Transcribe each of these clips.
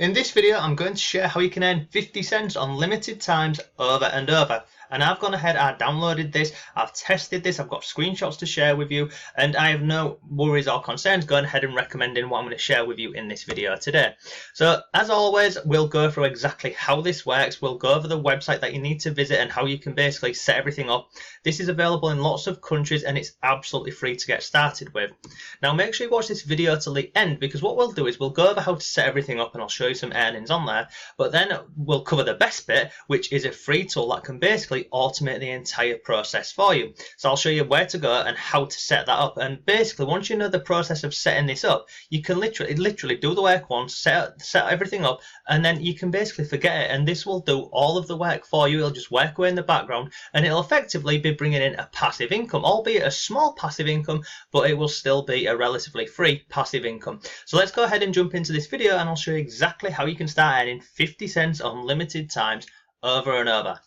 In this video, I'm going to share how you can earn 50 cents unlimited times over and over. And I've gone ahead, I downloaded this, I've tested this, I've got screenshots to share with you, and I have no worries or concerns going ahead and recommending what I'm going to share with you in this video today. So as always, we'll go through exactly how this works, we'll go over the website that you need to visit and how you can basically set everything up. This is available in lots of countries and it's absolutely free to get started with. Now make sure you watch this video till the end, because what we'll do is we'll go over how to set everything up and I'll show you some earnings on there, but then we'll cover the best bit, which is a free tool that can basically automate the entire process for you. So I'll show you where to go and how to set that up, and basically once you know the process of setting this up, you can literally do the work once, set everything up, and then you can basically forget it, and this will do all of the work for you. It'll just work away in the background and it'll effectively be bringing in a passive income, albeit a small passive income, but it will still be a relatively free passive income. So let's go ahead and jump into this video and I'll show you exactly how you can start earning 50 cents unlimited times over and over.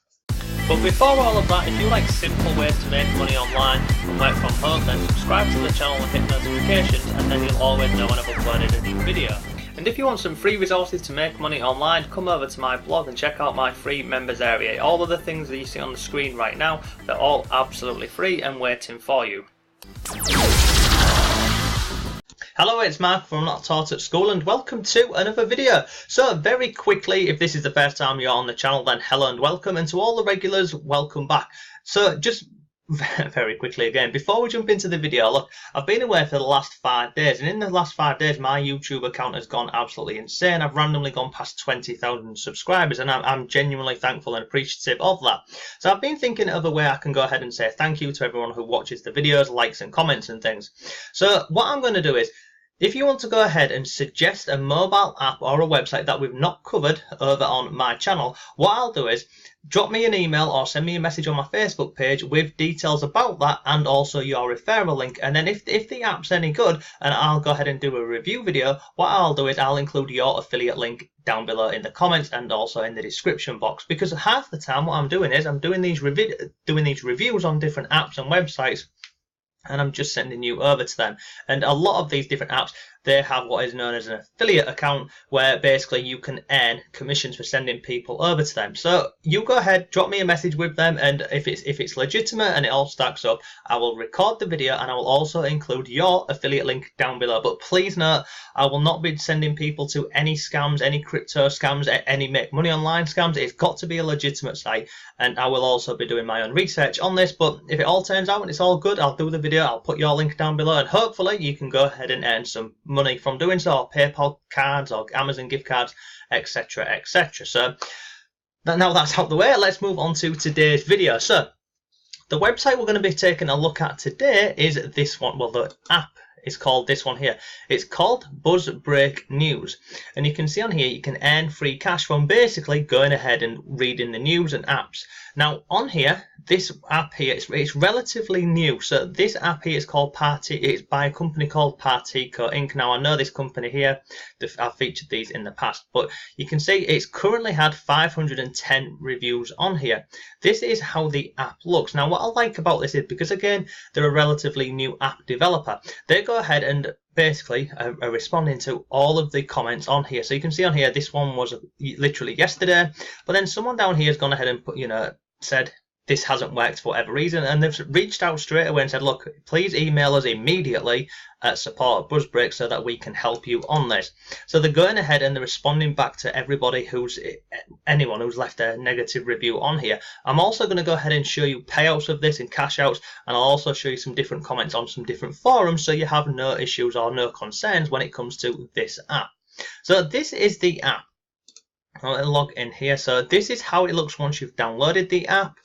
But before all of that, if you like simple ways to make money online and work from home, then subscribe to the channel and hit notifications, and then you'll always know when I've uploaded a new video. And if you want some free resources to make money online, come over to my blog and check out my free members area. All of the things that you see on the screen right now, they're all absolutely free and waiting for you. Hello, it's Mark from Not Taught at School and welcome to another video. So very quickly, if this is the first time you're on the channel, then hello and welcome, and to all the regulars, welcome back. So just very quickly again, before we jump into the video, look, I've been away for the last 5 days, and in the last 5 days my YouTube account has gone absolutely insane. I've randomly gone past 20,000 subscribers, and I'm genuinely thankful and appreciative of that. So I've been thinking of a way I can go ahead and say thank you to everyone who watches the videos, likes and comments and things. So what I'm going to do is, if you want to go ahead and suggest a mobile app or a website that we've not covered over on my channel, what I'll do is drop me an email or send me a message on my Facebook page with details about that and also your referral link. And then if the app's any good and I'll go ahead and do a review video, what I'll do is I'll include your affiliate link down below in the comments and also in the description box, because half the time what I'm doing is I'm doing these reviews on different apps and websites, and I'm just sending you over to them. And a lot of these different apps, they have what is known as an affiliate account, where basically you can earn commissions for sending people over to them. So you go ahead, drop me a message with them, and if it's legitimate and it all stacks up, I will record the video and I will also include your affiliate link down below. But please note, I will not be sending people to any scams, any crypto scams, any make money online scams. It's got to be a legitimate site, and I will also be doing my own research on this. But if it all turns out and it's all good, I'll do the video, I'll put your link down below, and hopefully you can go ahead and earn some money from doing so, or PayPal cards or Amazon gift cards, etc, etc. So now that's out the way, let's move on to today's video. So the website we're going to be taking a look at today is this one. Well, the app is called this one here. It's called Break News, and you can see on here you can earn free cash from basically going ahead and reading the news and apps. Now on here, this app here, it's relatively new. So this app here is called it's by a company called Partico Inc. Now I know this company here, I've featured these in the past, but you can see it's currently had 510 reviews on here. This is how the app looks. Now what I like about this is, because again they're a relatively new app developer, they go ahead and basically are responding to all of the comments on here. So you can see on here, this one was literally yesterday, but then someone down here has gone ahead and put, said this hasn't worked for whatever reason, and they've reached out straight away and said, look, please email us immediately at support@buzzbreak so that we can help you on this. So they're going ahead and they're responding back to anyone who's left a negative review on here. I'm also going to go ahead and show you payouts of this and cash outs, and I'll also show you some different comments on some different forums so you have no issues or no concerns when it comes to this app. So this is the app. I'll log in here. So this is how it looks once you've downloaded the app.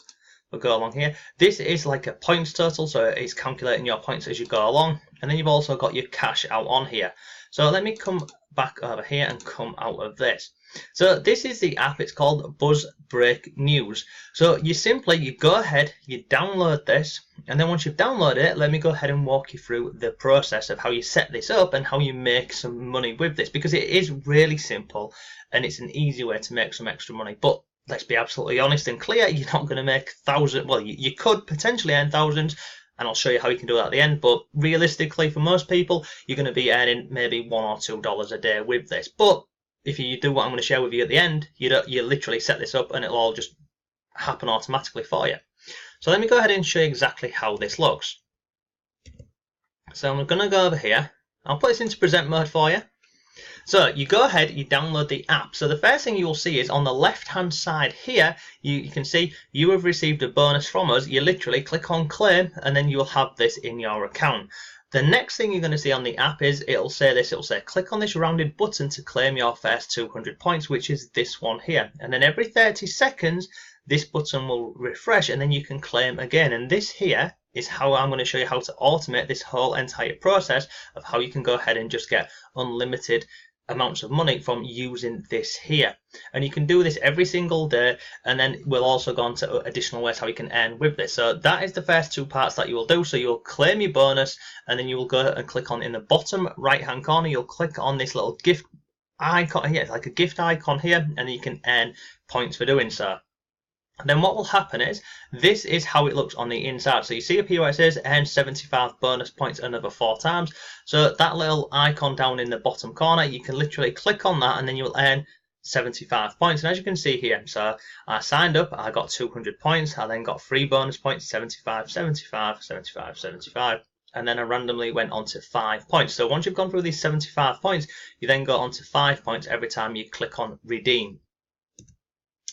We'll go along here. This is like a points total, so it's calculating your points as you go along, and then you've also got your cash out on here. So let me come back over here and come out of this. So this is the app. It's called Break News. So you go ahead, you download this, and then once you've downloaded it, let me go ahead and walk you through the process of how you set this up and how you make some money with this, because it is really simple and it's an easy way to make some extra money. But let's be absolutely honest and clear, you're not going to make thousands. Well, you could potentially earn thousands, and I'll show you how you can do that at the end, but realistically for most people you're going to be earning maybe $1 or $2 a day with this. But if you do what I'm going to share with you at the end, you literally set this up and it'll all just happen automatically for you. So let me go ahead and show you exactly how this looks. So I'm going to go over here. I'll put this into present mode for you. So you go ahead, you download the app. So the first thing you will see is on the left hand side here, you can see you have received a bonus from us. You literally click on claim and then you will have this in your account. The next thing you're going to see on the app is it'll say click on this rounded button to claim your first 200 points, which is this one here. And then every 30 seconds, this button will refresh and then you can claim again. And this here is how I'm going to show you how to automate this whole entire process of how you can go ahead and just get unlimited amounts of money from using this here. And you can do this every single day, and then we'll also go on to additional ways how you can earn with this. So that is the first two parts that you will do. So you'll claim your bonus, and then you will go and click on, in the bottom right hand corner, you'll click on this little gift icon here, like a gift icon here, and you can earn points for doing so. And then what will happen is, this is how it looks on the inside. So you see up here where it says earn 75 bonus points another 4 times. So that little icon down in the bottom corner, you can literally click on that and then you will earn 75 points. And as you can see here, so I signed up, I got 200 points, I then got 3 bonus points, 75, 75, 75, 75. And then I randomly went on to 5 points. So once you've gone through these 75 points, you then go on to 5 points every time you click on redeem.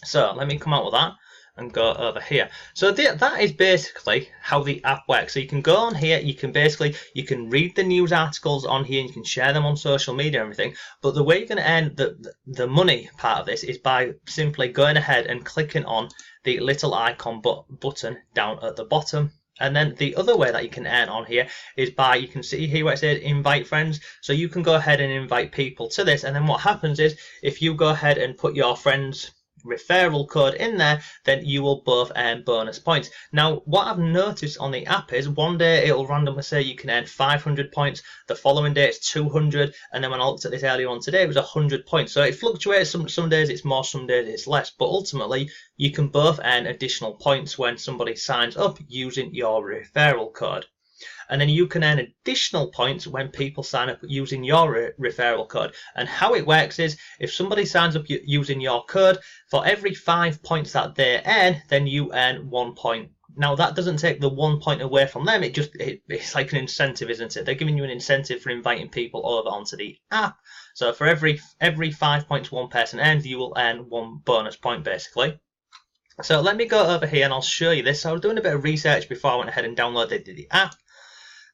So let me come out with that and go over here. So that is basically how the app works. So you can go on here, you can read the news articles on here and you can share them on social media and everything, but the way you're going to earn the money part of this is by simply going ahead and clicking on the little icon button down at the bottom. And then the other way that you can earn on here is by, you can see here where it says invite friends. So you can go ahead and invite people to this, and then what happens is if you go ahead and put your friends referral code in there, then you will both earn bonus points. Now what I've noticed on the app is one day it'll randomly say you can earn 500 points, the following day it's 200, and then when I looked at this earlier on today it was 100 points. So it fluctuates, some days it's more, some days it's less, but ultimately you can both earn additional points when somebody signs up using your referral code. And then you can earn additional points when people sign up using your referral code. And how it works is, if somebody signs up using your code, for every 5 points that they earn, then you earn 1 point. Now that doesn't take the 1 point away from them, it's like an incentive, isn't it? They're giving you an incentive for inviting people over onto the app. So for every 5 points one person earns, you will earn 1 bonus point basically. So let me go over here and I'll show you this. So I was doing a bit of research before I went ahead and downloaded the app.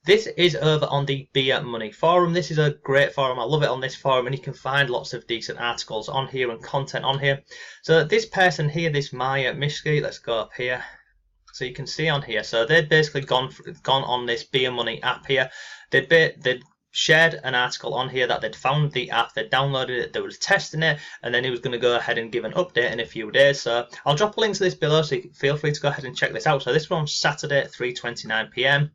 This is over on the Beer Money forum. This is a great forum. I love it on this forum, and you can find lots of decent articles on here and content on here. So this person here, this Maya Mishki, let's go up here. So you can see on here. So they'd basically gone on this Beer Money app here. They'd shared an article on here that they'd found the app, they'd downloaded it, they were testing it, and then he was going to go ahead and give an update in a few days. So I'll drop a link to this below, so you can feel free to go ahead and check this out. So this was on Saturday at 3:29 PM.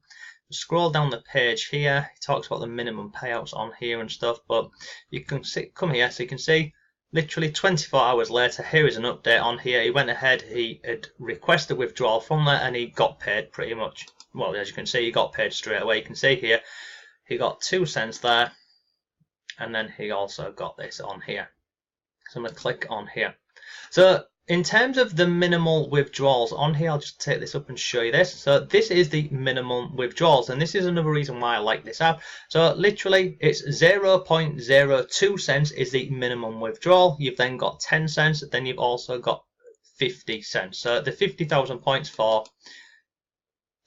Scroll down the page here, he talks about the minimum payouts on here and stuff, but you can see, come here, so you can see literally 24 hours later, here is an update on here. He went ahead, he had requested withdrawal from there, and he got paid pretty much, well, as you can see, he got paid straight away. You can see here, he got 2 cents there, and then he also got this on here. So I'm going to click on here. So in terms of the minimal withdrawals on here, I'll just take this up and show you this. So this is the minimum withdrawals, and this is another reason why I like this app. So literally it's 0.02 cents is the minimum withdrawal. You've then got 10 cents, then you've also got 50 cents. So the 50,000 points for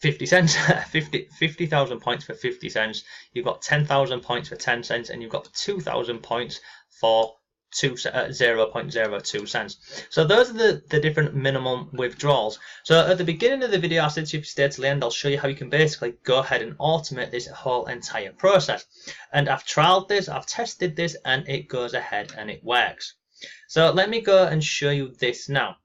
50 cents, 50,000 points for 50 cents. You've got 10,000 points for 10 cents, and you've got 2,000 points for 0.02 cents. So those are the different minimum withdrawals. So at the beginning of the video I said if you stay till the end, I'll show you how you can basically go ahead and automate this whole entire process. And I've trialed this, I've tested this, and it goes ahead and it works. So let me go and show you this now.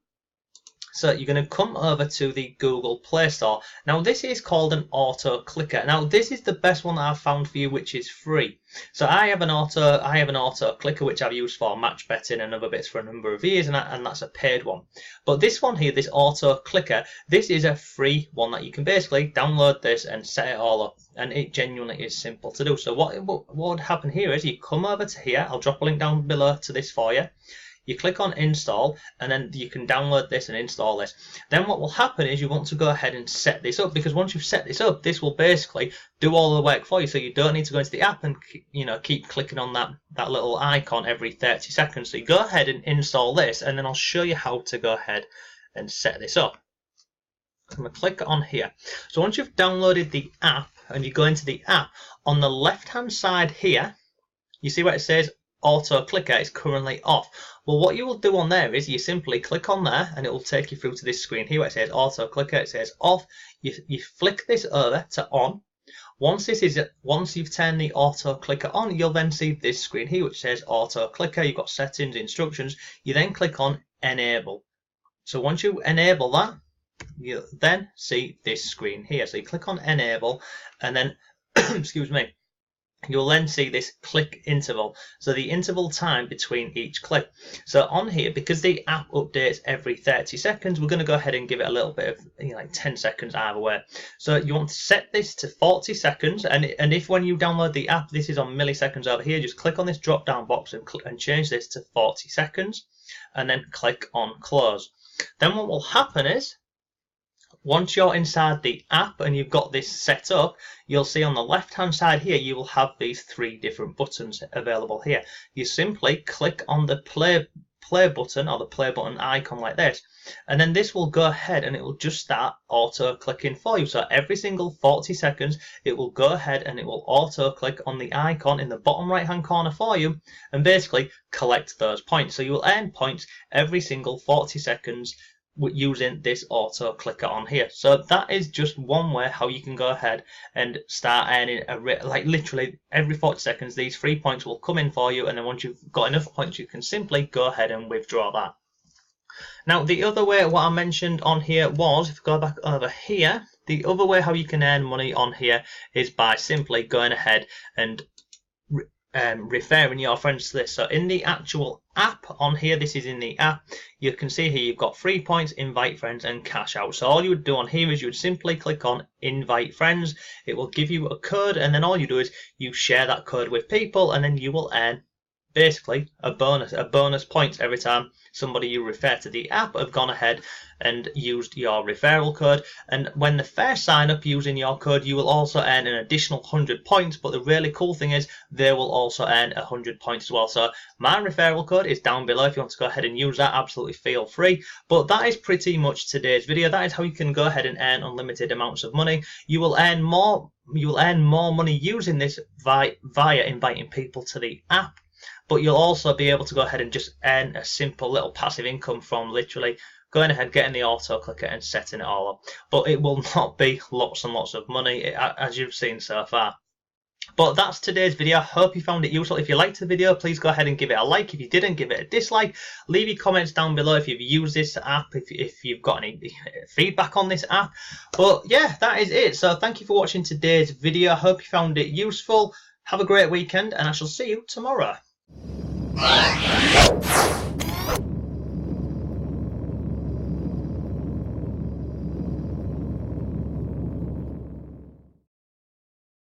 So you're going to come over to the Google Play Store. Now this is called an auto clicker. Now this is the best one that I've found for you, which is free. So I have an auto clicker which I've used for match betting and other bits for a number of years, and that's a paid one. But this one here, this auto clicker, this is a free one that you can basically download this and set it all up, and it genuinely is simple to do. So what would happen here is you come over to here. I'll drop a link down below to this for you. You click on install, and then you can download this and install this. Then what will happen is you want to go ahead and set this up, because once you've set this up, this will basically do all the work for you. So you don't need to go into the app and keep clicking on that little icon every 30 seconds. So you go ahead and install this, and then I'll show you how to go ahead and set this up. I'm going to click on here. So once you've downloaded the app and you go into the app, on the left hand side here, you see where it says auto clicker is currently off. Well, what you will do on there is you simply click on there, and it will take you through to this screen here where it says auto clicker. It says off. You flick this over to on. Once you've turned the auto clicker on, you'll then see this screen here which says auto clicker. You've got settings, instructions. You then click on enable. So once you enable that, you'll then see this screen here. So you click on enable, and then excuse me, you'll then see this click interval, so the interval time between each click. So on here, because the app updates every 30 seconds, we're going to go ahead and give it a little bit of like 10 seconds either way. So you want to set this to 40 seconds, and if when you download the app this is on milliseconds over here, just click on this drop down box and change this to 40 seconds, and then click on close. Then what will happen is, once you're inside the app and you've got this set up, you'll see on the left hand side here you will have these 3 different buttons available here. You simply click on the play button, or the play button icon like this, and then this will go ahead and it will just start auto clicking for you. So every single 40 seconds it will go ahead and it will auto click on the icon in the bottom right hand corner for you, and basically collect those points. So you will earn points every single 40 seconds using this auto clicker on here. So that is just one way how you can go ahead and start earning like literally every 40 seconds these 3 points will come in for you, and then once you've got enough points you can simply go ahead and withdraw that. Now the other way, what I mentioned on here was, if you go back over here, the other way how you can earn money on here is by simply going ahead and referring your friends to this. So in the actual app on here, this is in the app, you can see here you've got 3 points, invite friends, and cash out. So all you would do on here is you would simply click on invite friends. It will give you a code, and then all you do is you share that code with people, and then you will earn basically a bonus points every time somebody you refer to the app have gone ahead and used your referral code. And when they first sign up using your code, you will also earn an additional 100 points. But the really cool thing is they will also earn 100 points as well. So my referral code is down below. If you want to go ahead and use that, absolutely feel free. But that is pretty much today's video. That is how you can go ahead and earn unlimited amounts of money. You will earn more money using this via inviting people to the app. But you'll also be able to go ahead and just earn a simple little passive income from literally going ahead, getting the auto clicker and setting it all up. But it will not be lots and lots of money, as you've seen so far. But that's today's video. I hope you found it useful. If you liked the video, please go ahead and give it a like. If you didn't, give it a dislike. Leave your comments down below if you've used this app, if you've got any feedback on this app. But yeah, that is it. So thank you for watching today's video. I hope you found it useful. Have a great weekend, and I shall see you tomorrow.